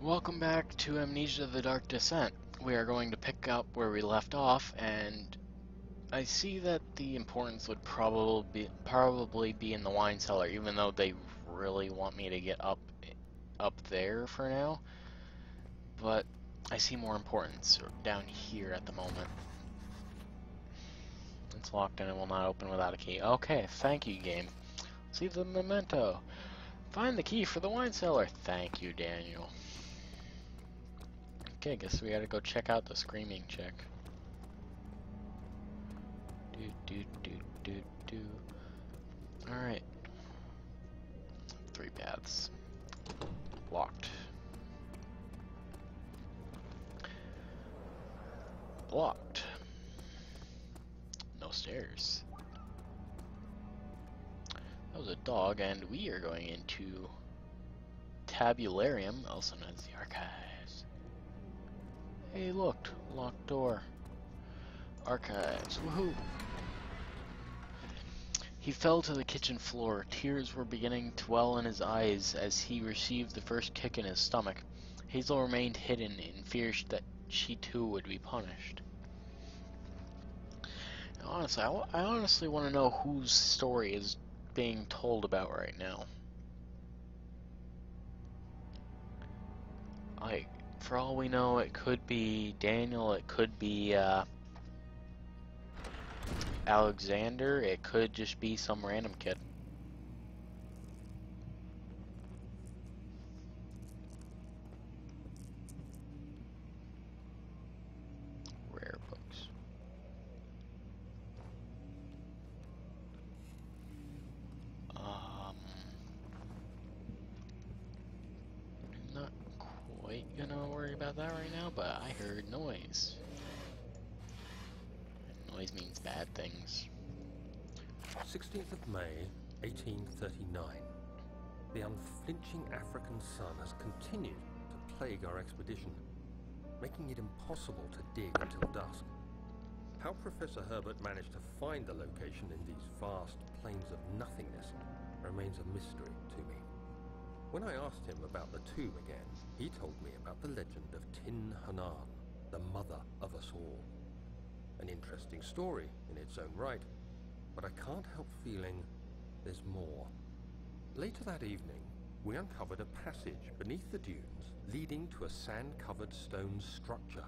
Welcome back to Amnesia: The Dark Descent. We are going to pick up where we left off, and I see that the importance would probably be in the wine cellar, even though they really want me to get up there for now. But I see more importance down here at the moment. It's locked and it will not open without a key. Okay, thank you, game. See the memento. Find the key for the wine cellar. Thank you, Daniel. Okay, guess we gotta go check out the screaming chick. Alright. 3 paths. Locked. Blocked. No stairs. That was a dog, and we are going into Tabularium, also known as the Archives. Hey, look, locked door. Archives, woohoo! He fell to the kitchen floor. Tears were beginning to well in his eyes as he received the first kick in his stomach. Hazel remained hidden in fear that she too would be punished. Now, honestly, I honestly want to know whose story is being told about right now. Like, for all we know, it could be Daniel, it could be Alexander, it could just be some random kid. Rare books. Not quite gonna worry about that right now, but I heard noise. Noise means bad things. 16th of May, 1839. The unflinching African sun has continued to plague our expedition, making it impossible to dig until dusk. How Professor Herbert managed to find the location in these vast plains of nothingness remains a mystery to me. When I asked him about the tomb again, he told me about the legend of Tin Hanan, the mother of us all. An interesting story in its own right, but I can't help feeling there's more. Later that evening, we uncovered a passage beneath the dunes leading to a sand-covered stone structure.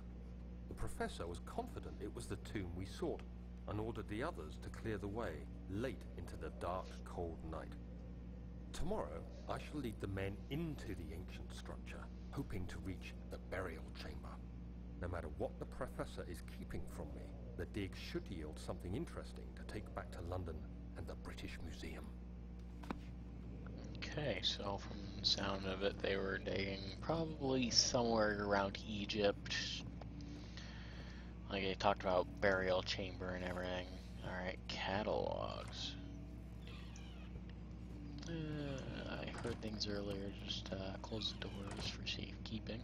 The professor was confident it was the tomb we sought and ordered the others to clear the way late into the dark, cold night. Tomorrow, I shall lead the men into the ancient structure, hoping to reach the burial chamber. No matter what the professor is keeping from me, the dig should yield something interesting to take back to London and the British Museum. Okay, so from the sound of it, they were digging probably somewhere around Egypt. Like they talked about burial chamber and everything. Alright, catalogs. I heard things earlier, just close the doors for safekeeping.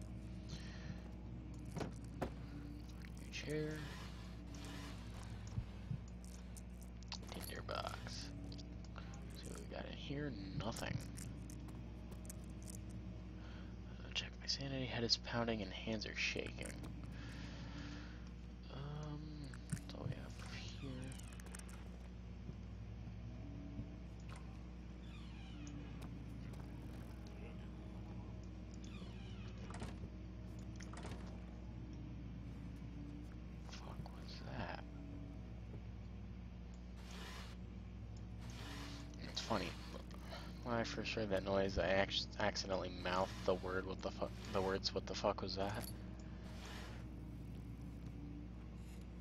New chair. Tinder box. See what we got in here? Nothing. Check my sanity, head is pounding and hands are shaking. That's all we have here. Funny. When I first heard that noise, I accidentally mouthed the word. What the fuck? The words. What the fuck was that?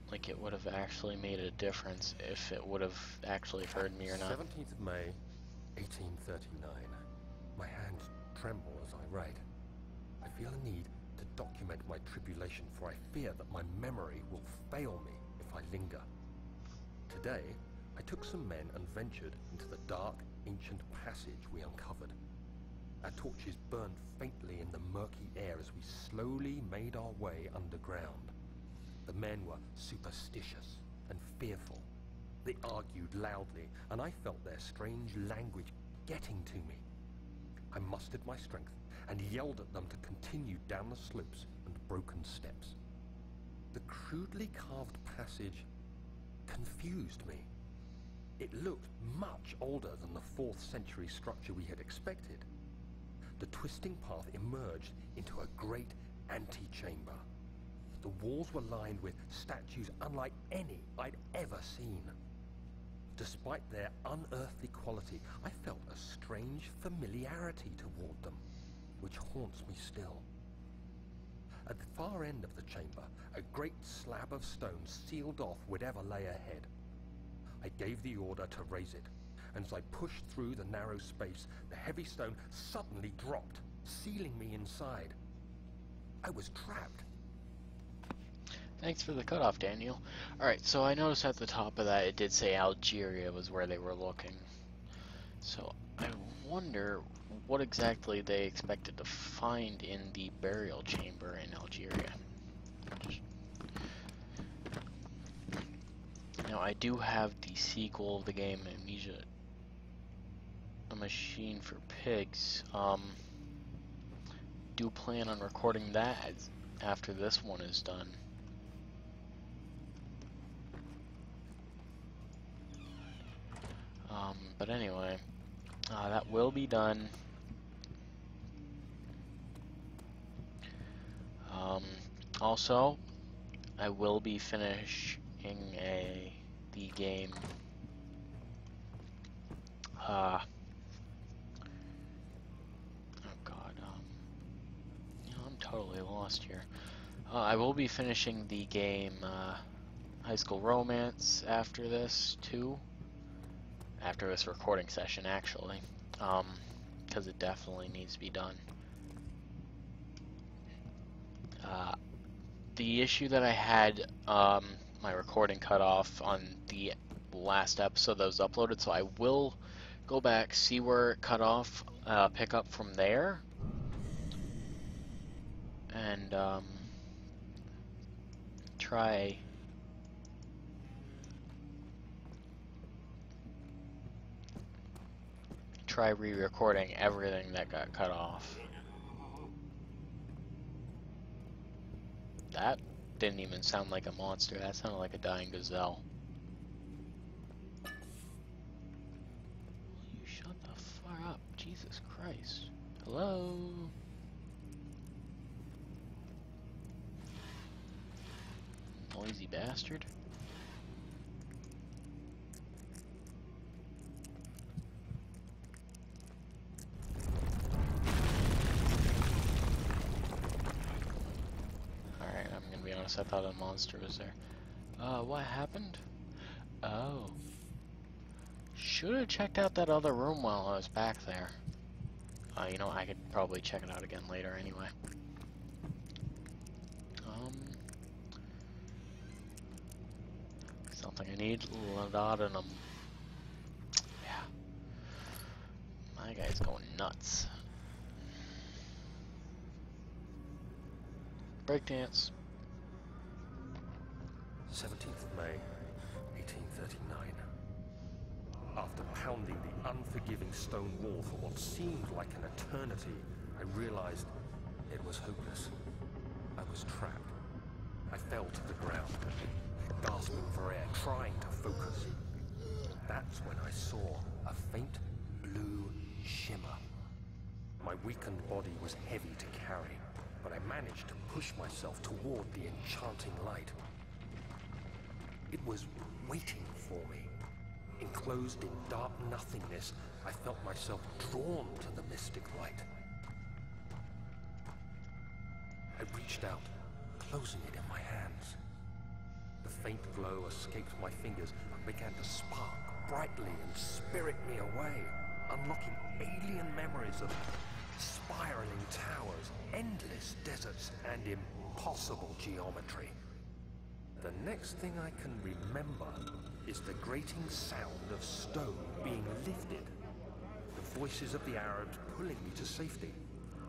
Like it would have actually made a difference if it would have actually heard me or not. 17th of May, 1839. My hands tremble as I write. I feel a need to document my tribulation, for I fear that my memory will fail me if I linger. Today, I took some men and ventured into the dark, ancient passage we uncovered. Our torches burned faintly in the murky air as we slowly made our way underground. The men were superstitious and fearful. They argued loudly, and I felt their strange language getting to me. I mustered my strength and yelled at them to continue down the slopes and broken steps. The crudely carved passage confused me. It looked much older than the 4th century structure we had expected. The twisting path emerged into a great antechamber. The walls were lined with statues unlike any I'd ever seen. Despite their unearthly quality, I felt a strange familiarity toward them, which haunts me still. At the far end of the chamber, a great slab of stone sealed off whatever lay ahead. I gave the order to raise it, and as I pushed through the narrow space, the heavy stone suddenly dropped, sealing me inside. I was trapped. Thanks for the cutoff, Daniel. Alright, so I noticed at the top of that it did say Algeria was where they were looking. So I wonder what exactly they expected to find in the burial chamber in Algeria. Now I do have the sequel of the game, Amnesia, A Machine for Pigs. Do plan on recording that after this one is done. But anyway, that will be done. Also, I will be finishing the game. Oh God, I'm totally lost here. I will be finishing the game High School Romance after this too. After this recording session, actually, because it definitely needs to be done. The issue that I had, my recording cut off on the last episode that was uploaded, so I will go back, see where it cut off, pick up from there, and try re-recording everything that got cut off. That didn't even sound like a monster, that sounded like a dying gazelle. Will you shut the fuck up? Jesus Christ. Hello? Noisy bastard. I thought a monster was there. What happened? Oh. Should have checked out that other room while I was back there. You know, I could probably check it out again later anyway. Something I need. Laudanum. Yeah. My guy's going nuts. Breakdance. 17th of May, 1839. After pounding the unforgiving stone wall for what seemed like an eternity, I realized it was hopeless. I was trapped. I fell to the ground, gasping for air, trying to focus. That's when I saw a faint blue shimmer. My weakened body was heavy to carry, but I managed to push myself toward the enchanting light. It was waiting for me. Enclosed in dark nothingness, I felt myself drawn to the mystic light. I reached out, closing it in my hands. The faint glow escaped my fingers and began to spark brightly and spirit me away, unlocking alien memories of spiraling towers, endless deserts, and impossible geometry. The next thing I can remember is the grating sound of stone being lifted, the voices of the Arabs pulling me to safety,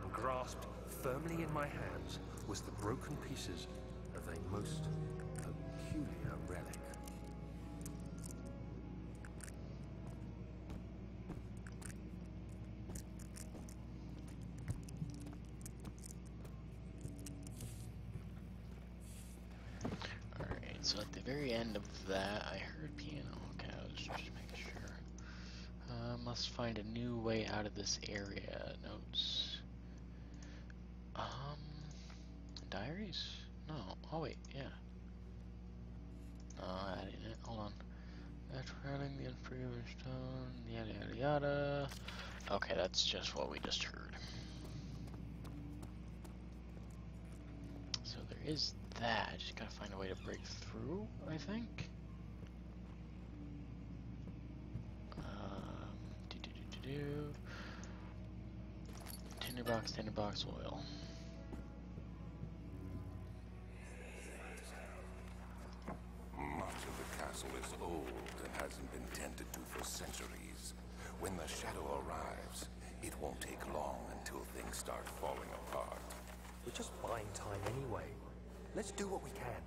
and grasped firmly in my hands was the broken pieces of of a most peculiar relic. Alright, so at the very end of that, I heard piano. Okay, I was just making sure. Must find a new way out of this area. Notes. Diaries? No. Oh wait, yeah. No, that ain't it. Hold on. That's running the unforgiving stone, yada yada yada. Okay, that's just what we just heard. So there is that. I just gotta find a way to break through, I think. Do do do do do. Tinderbox, oil. Much of the castle is old and hasn't been tended to for centuries. When the shadow arrives, it won't take long until things start falling apart. We're just buying time anyway. Let's do what we can.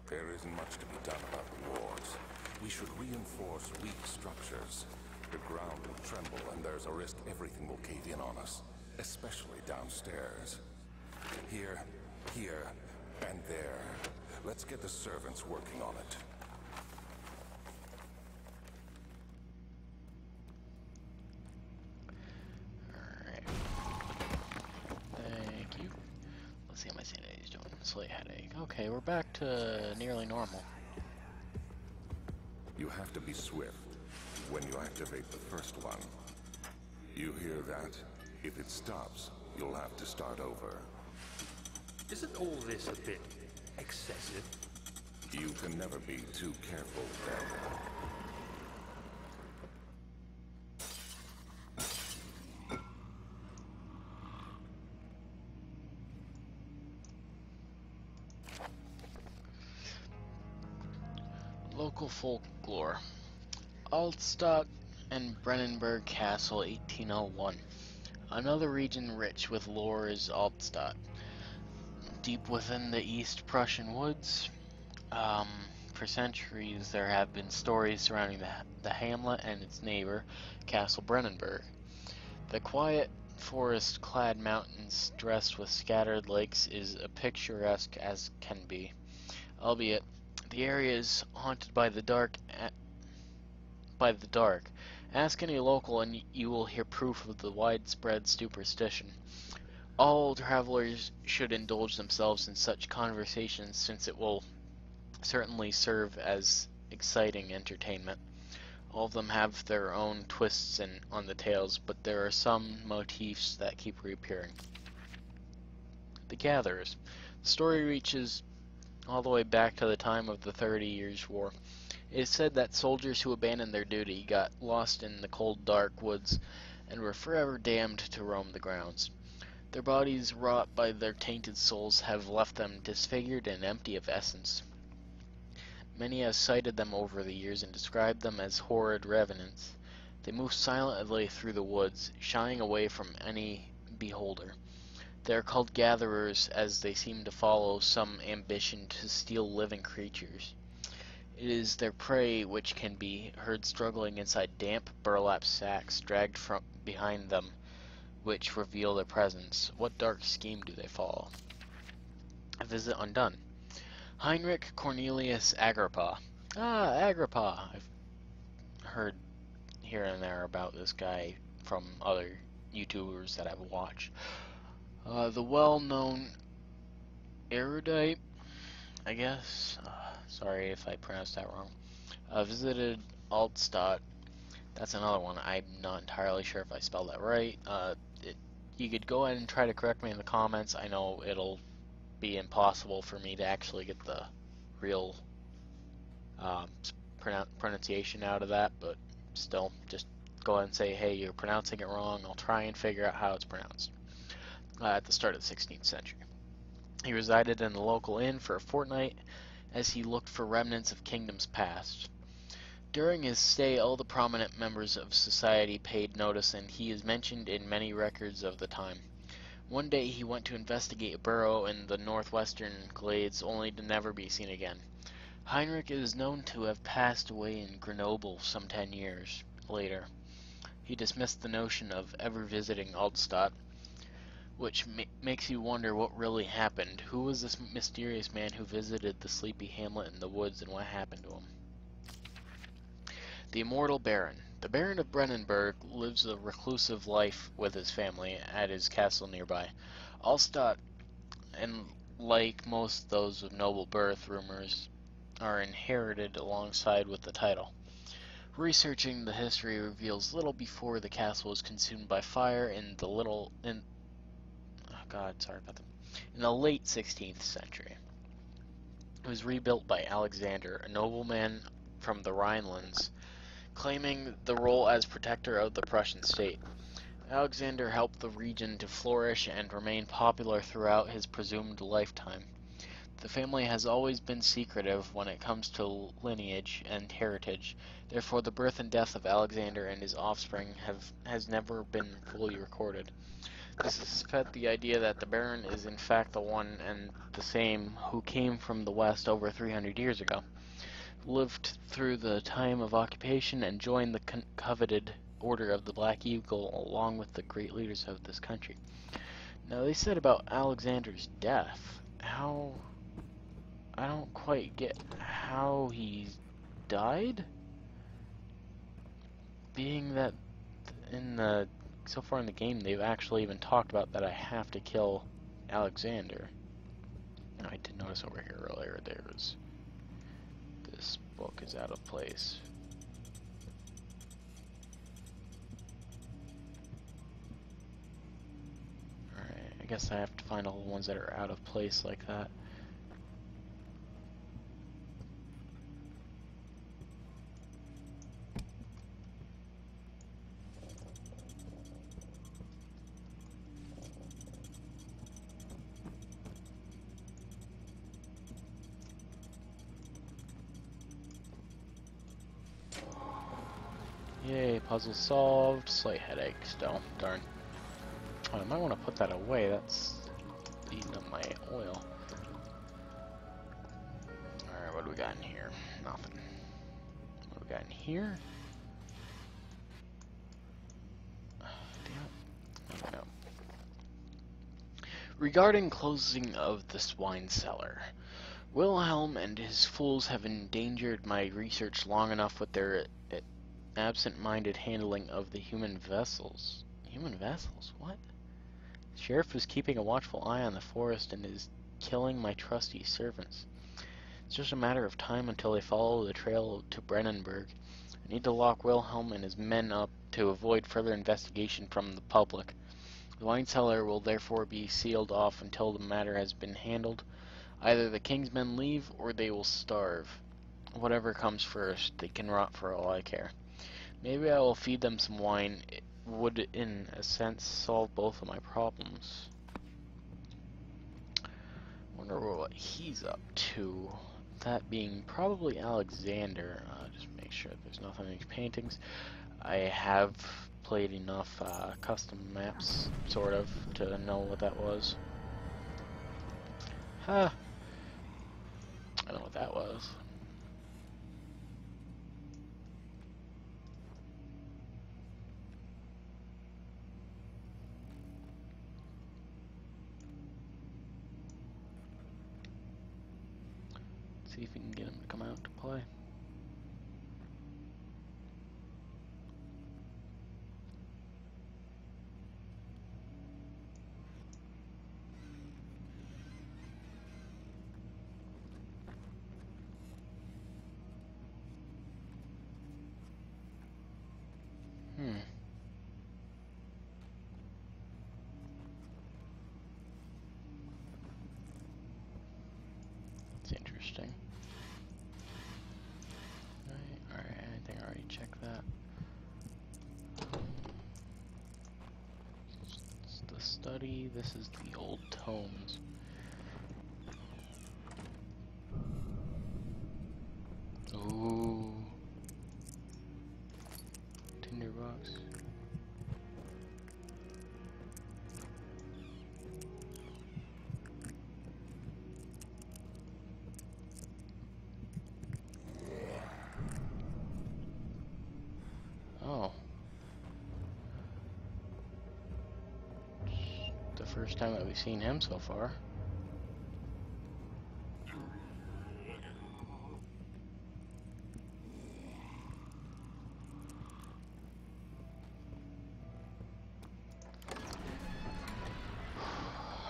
There isn't much to be done about the walls. We should reinforce weak structures. The ground will tremble and there's a risk everything will cave in on us, especially downstairs. Here, and there. Let's get the servants working on it. Alright. Thank you. Let's see how my sanity's doing. Slight headache. Okay, we're back to nearly normal. You have to be swift when you activate the first one. You hear that? If it stops, you'll have to start over. Isn't all this a bit excessive? You can never be too careful, Daniel. Local folklore. Altstadt and Brennenburg Castle, 1801. Another region rich with lore is Altstadt. Deep within the East Prussian woods, for centuries there have been stories surrounding the hamlet and its neighbor, Castle Brennenburg. The quiet, forest-clad mountains dressed with scattered lakes is as picturesque as can be, albeit the area is haunted by the dark. Ask any local and you will hear proof of the widespread superstition. All travelers should indulge themselves in such conversations since it will certainly serve as exciting entertainment. All of them have their own twists on the tales, but there are some motifs that keep reappearing. The Gatherers. The story reaches all the way back to the time of the 30 Years' War. It is said that soldiers who abandoned their duty got lost in the cold, dark woods and were forever damned to roam the grounds. Their bodies, wrought by their tainted souls, have left them disfigured and empty of essence. Many have cited them over the years and described them as horrid revenants. They move silently through the woods, shying away from any beholder. They are called gatherers as they seem to follow some ambition to steal living creatures. It is their prey which can be heard struggling inside damp burlap sacks dragged from behind them, which reveal their presence. What dark scheme do they follow? A visit undone. Heinrich Cornelius Agrippa. Agrippa! I've heard here and there about this guy from other YouTubers that I've watched. The well-known erudite, I guess. Sorry if I pronounced that wrong. Visited Altstadt. That's another one. I'm not entirely sure if I spelled that right. You could go ahead and try to correct me in the comments. I know it'll be impossible for me to actually get the real pronunciation out of that, but still, just go ahead and say, hey, you're pronouncing it wrong. I'll try and figure out how it's pronounced. At the start of the 16th century. He resided in the local inn for a fortnight as he looked for remnants of kingdoms past. During his stay, all the prominent members of society paid notice, and he is mentioned in many records of the time. One day he went to investigate a burrow in the northwestern glades, only to never be seen again. Heinrich is known to have passed away in Grenoble some 10 years later. He dismissed the notion of ever visiting Altstadt, which makes you wonder what really happened. Who was this mysterious man who visited the sleepy hamlet in the woods, and what happened to him? The Immortal Baron. The Baron of Brennenburg lives a reclusive life with his family at his castle nearby. Altstadt, and like most those of noble birth, rumors are inherited alongside with the title. Researching the history reveals little before the castle was consumed by fire in the late 16th century. It was rebuilt by Alexander, a nobleman from the Rhinelands, claiming the role as protector of the Prussian state. Alexander helped the region to flourish and remain popular throughout his presumed lifetime. The family has always been secretive when it comes to lineage and heritage. Therefore, the birth and death of Alexander and his offspring has never been fully recorded. This has fed the idea that the Baron is in fact the one and the same who came from the West over 300 years ago, lived through the time of occupation, and joined the coveted Order of the Black Eagle along with the great leaders of this country. Now, they said about Alexander's death. I don't quite get how he died? Being that so far in the game, they've actually even talked about that I have to kill Alexander. Now, I did notice over here earlier this book is out of place. Alright, I guess I have to find all the ones that are out of place like that. Yay, puzzle solved. Slight headache still. Darn. Oh, I might want to put that away. That's eating up my oil. Alright, what do we got in here? Nothing. What do we got in here? Damn it. No. Regarding closing of the swine cellar, Wilhelm and his fools have endangered my research long enough with their absent-minded handling of the human vessels. Human vessels? What? The sheriff is keeping a watchful eye on the forest and is killing my trusty servants. It's just a matter of time until they follow the trail to Brennenburg. I need to lock Wilhelm and his men up to avoid further investigation from the public. The wine cellar will therefore be sealed off until the matter has been handled. Either the king's men leave or they will starve. Whatever comes first, they can rot for all I care. Maybe I will feed them some wine. It would, in a sense, solve both of my problems. Wonder what he's up to. That being probably Alexander. Just make sure there's nothing in these paintings. I have played enough custom maps, sort of, to know what that was. Huh. I don't know what that was. See if we can get him to come out to play. That's interesting. Alright, I think I already checked that. It's the study, this is the old tomes. Ooh. Tinderbox. First time that we've seen him so far.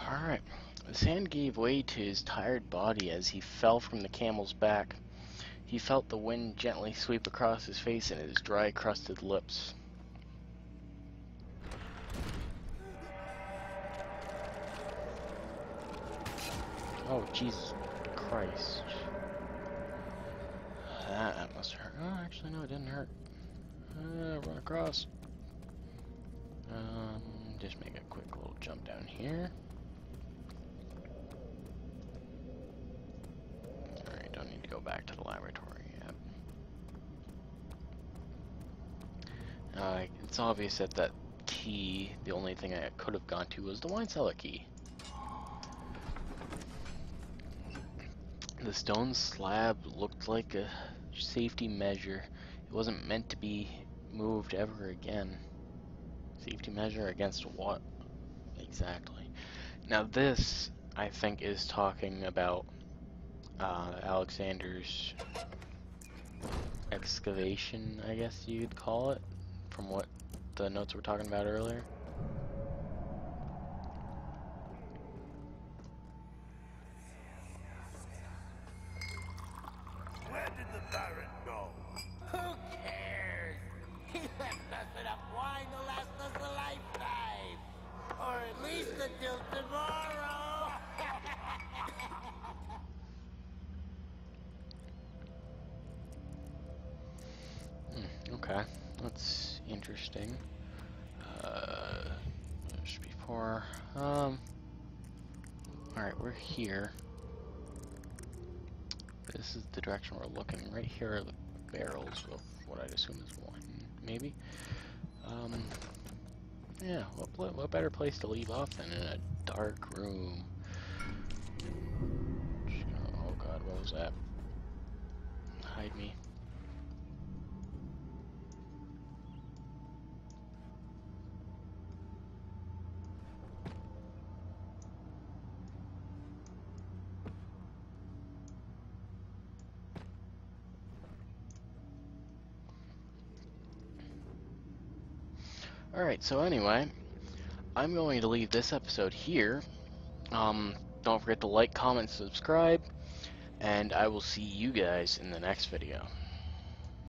Alright. The sand gave way to his tired body as he fell from the camel's back. He felt the wind gently sweep across his face and his dry, crusted lips. Oh, Jesus Christ. That must hurt. Oh, actually, no, it didn't hurt. Run across. Just make a quick little jump down here. Alright, don't need to go back to the laboratory yet. It's obvious that that key, the only thing I could have gone to was the wine cellar key. The stone slab looked like a safety measure. It wasn't meant to be moved ever again. Safety measure against what? Exactly. Now this, I think, is talking about Alexander's excavation, I guess you'd call it, from what the notes were talking about earlier. Where did the Baron go? Who cares? He left us enough wine to last us a lifetime. Or at least until tomorrow. Okay, that's interesting. Just before, alright, we're here. This is the direction we're looking. Right here are the barrels of what I'd assume is wine, maybe. Yeah, what better place to leave off than in a dark room? Oh god, what was that? Hide me. Alright, so anyway, I'm going to leave this episode here. Don't forget to like, comment, subscribe, and I will see you guys in the next video.